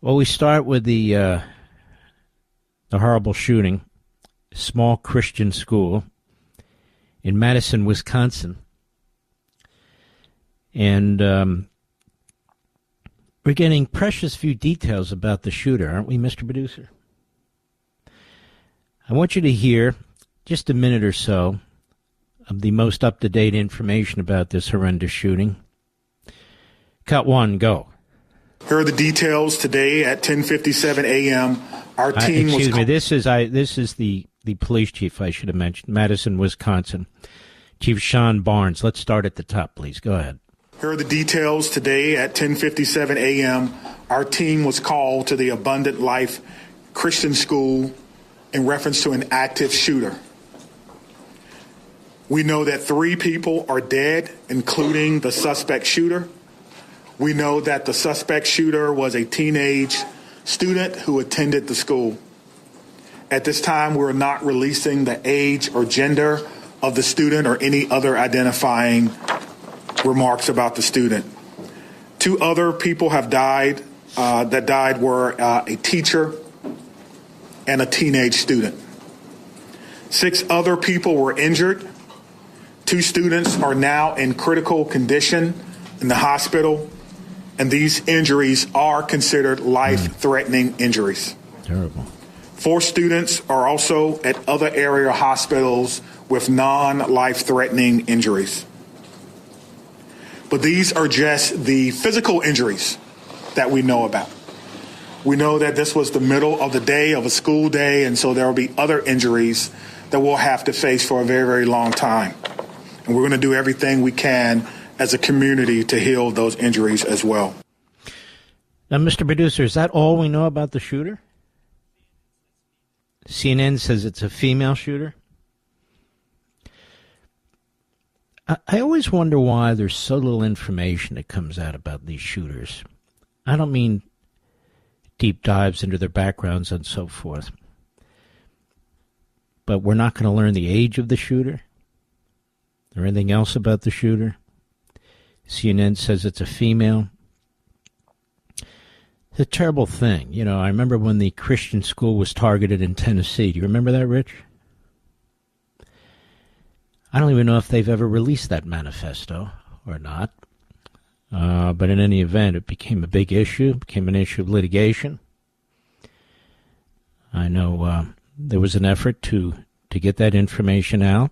Well, we start with the horrible shooting, small Christian school in Madison, Wisconsin. And we're getting precious few details about the shooter, aren't we, Mr. Producer? I want you to hear just a minute or so of the most up-to-date information about this horrendous shooting. Cut one, go. Here are the details. Today at 10:57 a.m., our team Excuse me, this is the police chief, I should have mentioned, Madison, Wisconsin. Chief Sean Barnes. Let's start at the top, please. Go ahead. Here are the details. Today at 10:57 a.m., our team was called to the Abundant Life Christian School in reference to an active shooter. We know that 3 people are dead, including the suspect shooter. We know that the suspect shooter was a teenage student who attended the school. At this time, we're not releasing the age or gender of the student or any other identifying remarks about the student. 2 other people have died. That died were a teacher and a teenage student. 6 other people were injured. 2 students are now in critical condition in the hospital, and these injuries are considered life-threatening injuries. Terrible. 4 students are also at other area hospitals with non-life-threatening injuries. But these are just the physical injuries that we know about. We know that this was the middle of the day, of a school day, and so there will be other injuries that we'll have to face for a very, very long time. And we're going to do everything we can as a community to heal those injuries as well. Now, Mr. Producer, is that all we know about the shooter? CNN says it's a female shooter. I always wonder why there's so little information that comes out about these shooters. I don't mean deep dives into their backgrounds and so forth. But we're not going to learn the age of the shooter or anything else about the shooter. CNN says it's a female. It's a terrible thing. You know, I remember when the Christian school was targeted in Tennessee. Do you remember that, Rich? I don't even know if they've ever released that manifesto or not. But in any event, it became a big issue, became an issue of litigation. I know there was an effort to get that information out.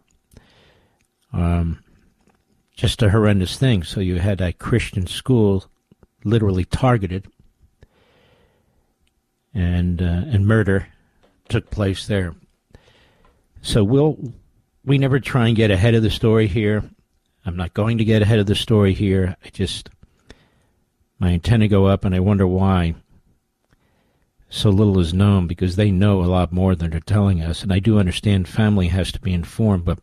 Just a horrendous thing. So you had a Christian school literally targeted, and murder took place there. So we never try and get ahead of the story here. I'm not going to get ahead of the story here. My antenna go up, and I wonder why so little is known, because they know a lot more than they're telling us. And I do understand family has to be informed, but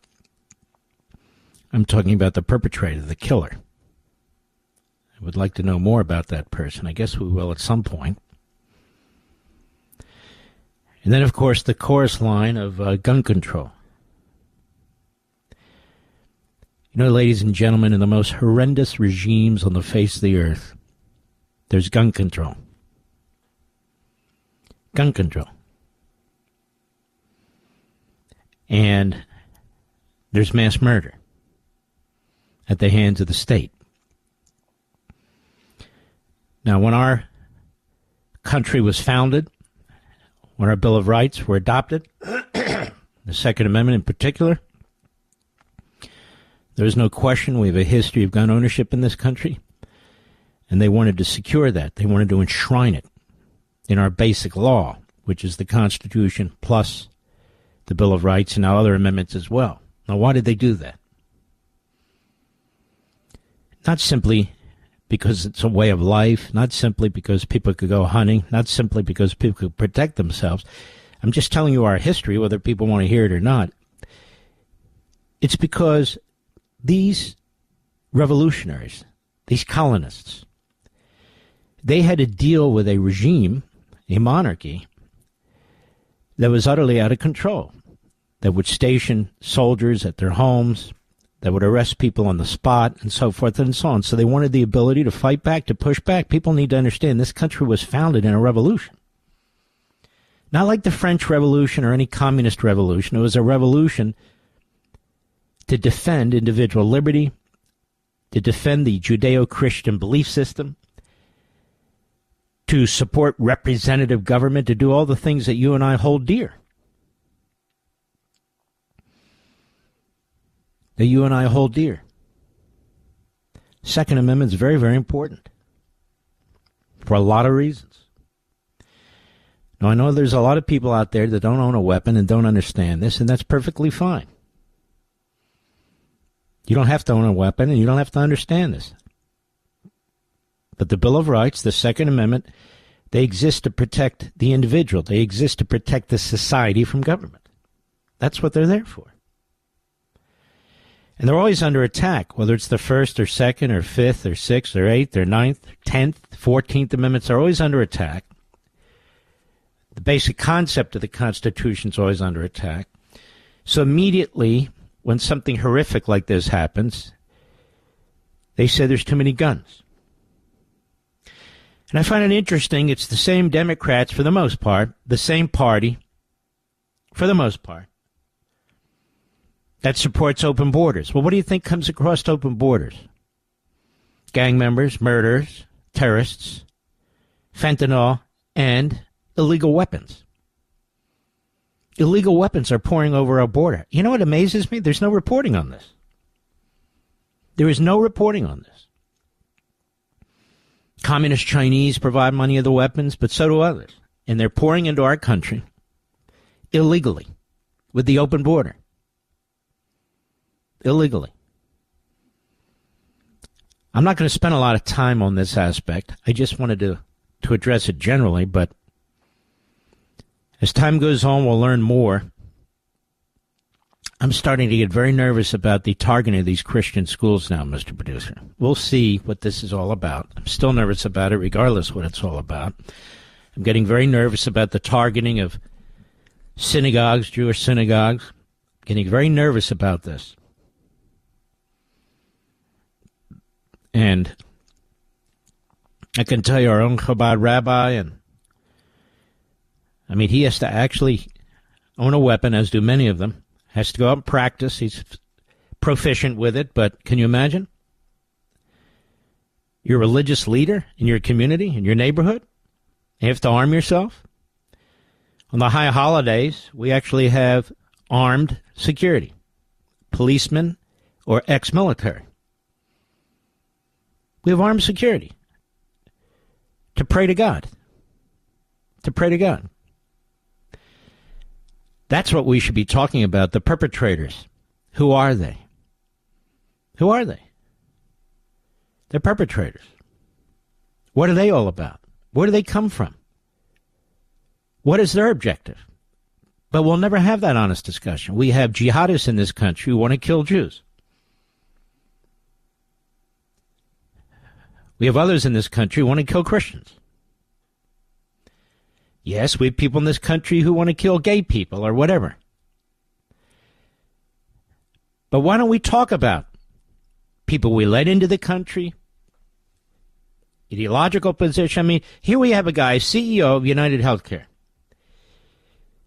I'm talking about the perpetrator, the killer. I would like to know more about that person. I guess we will at some point. And then, of course, the chorus line of gun control. You know, ladies and gentlemen, in the most horrendous regimes on the face of the earth, there's gun control. Gun control. And there's mass murder at the hands of the state. Now, when our country was founded, when our Bill of Rights were adopted, the Second Amendment in particular, there is no question we have a history of gun ownership in this country, and they wanted to secure that. They wanted to enshrine it in our basic law, which is the Constitution plus the Bill of Rights and now other amendments as well. Now, why did they do that? Not simply because it's a way of life, not simply because people could go hunting, not simply because people could protect themselves. I'm just telling you our history, whether people want to hear it or not. It's because these revolutionaries, these colonists, they had to deal with a regime, a monarchy, that was utterly out of control, that would station soldiers at their homes, that would arrest people on the spot and so forth and so on. So they wanted the ability to fight back, to push back. People need to understand this country was founded in a revolution. Not like the French Revolution or any communist revolution. It was a revolution to defend individual liberty, to defend the Judeo-Christian belief system, to support representative government, to do all the things that you and I hold dear. That you and I hold dear. Second Amendment is very, very important for a lot of reasons. Now, I know there's a lot of people out there that don't own a weapon and don't understand this, and that's perfectly fine. You don't have to own a weapon, and you don't have to understand this. But the Bill of Rights, the Second Amendment, they exist to protect the individual. They exist to protect the society from government. That's what they're there for. And they're always under attack, whether it's the First or Second or Fifth or Sixth or Eighth or Ninth, 10th, 14th Amendments are always under attack. The basic concept of the Constitution is always under attack. So immediately, when something horrific like this happens, they say there's too many guns. And I find it interesting, it's the same Democrats, for the most part, the same party, for the most part, that supports open borders. Well, what do you think comes across open borders? Gang members, murderers, terrorists, fentanyl, and illegal weapons. Illegal weapons are pouring over our border. You know what amazes me? There's no reporting on this. There is no reporting on this. Communist Chinese provide money of the weapons, but so do others. And they're pouring into our country illegally with the open border. Illegally. I'm not going to spend a lot of time on this aspect. I just wanted to address it generally, but as time goes on, we'll learn more. I'm starting to get very nervous about the targeting of these Christian schools now, Mr. Producer. We'll see what this is all about. I'm still nervous about it, regardless what it's all about. I'm getting very nervous about the targeting of synagogues, Jewish synagogues. I'm getting very nervous about this. And I can tell you our own Chabad rabbi, he has to actually own a weapon, as do many of them. Has to go out and practice. He's proficient with it, but can you imagine? You're a religious leader in your community, in your neighborhood. You have to arm yourself. On the high holidays, we actually have armed security, policemen or ex-military. We have armed security to pray to God. To pray to God. That's what we should be talking about, the perpetrators. Who are they? Who are they? They're perpetrators. What are they all about? Where do they come from? What is their objective? But we'll never have that honest discussion. We have jihadists in this country who want to kill Jews. We have others in this country who want to kill Christians. Yes, we have people in this country who want to kill gay people or whatever. But why don't we talk about people we let into the country, ideological position? Here we have a guy, CEO of United Healthcare.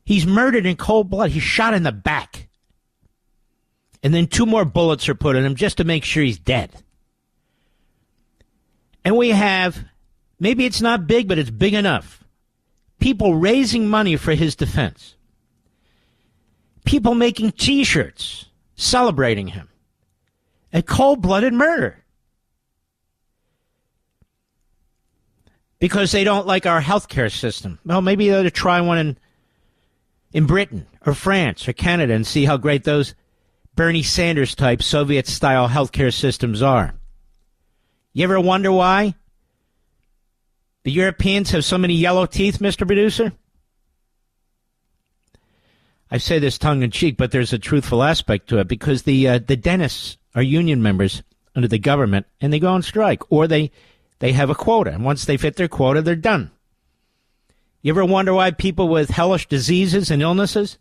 He's murdered in cold blood. He's shot in the back. And then 2 more bullets are put in him just to make sure he's dead. And we have, maybe it's not big, but it's big enough, people raising money for his defense. People making T-shirts celebrating him. A cold-blooded murder. Because they don't like our healthcare system. Well, maybe they ought to try one in Britain or France or Canada and see how great those Bernie Sanders-type Soviet-style healthcare systems are. You ever wonder why the Europeans have so many yellow teeth, Mr. Producer? I say this tongue-in-cheek, but there's a truthful aspect to it, because the dentists are union members under the government, and they go on strike, or they have a quota, and once they've hit their quota, they're done. You ever wonder why people with hellish diseases and illnesses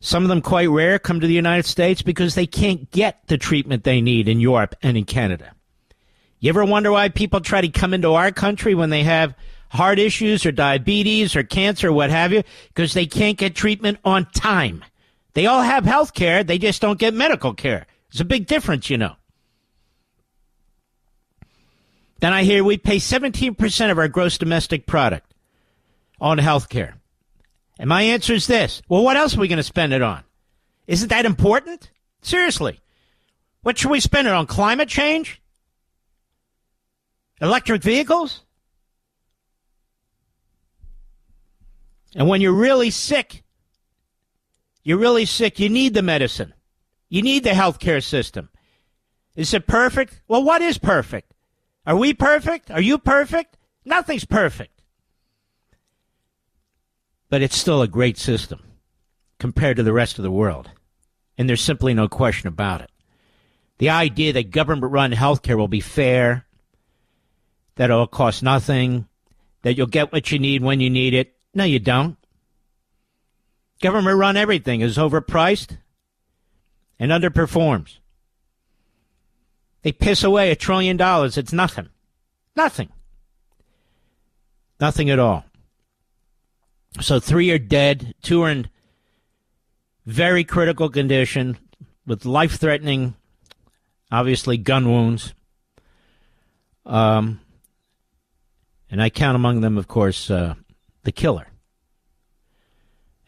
Some of them quite rare come to the United States because they can't get the treatment they need in Europe and in Canada. You ever wonder why people try to come into our country when they have heart issues or diabetes or cancer or what have you? Because they can't get treatment on time. They all have health care. They just don't get medical care. It's a big difference, you know. Then I hear we pay 17% of our gross domestic product on health care. And my answer is this. Well, what else are we going to spend it on? Isn't that important? Seriously. What should we spend it on? Climate change? Electric vehicles? And when you're really sick, you need the medicine. You need the healthcare system. Is it perfect? Well, what is perfect? Are we perfect? Are you perfect? Nothing's perfect. But it's still a great system compared to the rest of the world. And there's simply no question about it. The idea that government-run healthcare will be fair, that it'll cost nothing, that you'll get what you need when you need it. No, you don't. Government-run everything is overpriced and underperforms. They piss away $1 trillion. It's nothing. Nothing. Nothing at all. So 3 are dead. 2 are in very critical condition with life-threatening, obviously, gun wounds. And I count among them, of course, the killer.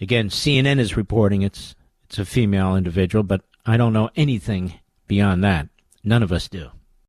Again, CNN is reporting it's a female individual, but I don't know anything beyond that. None of us do.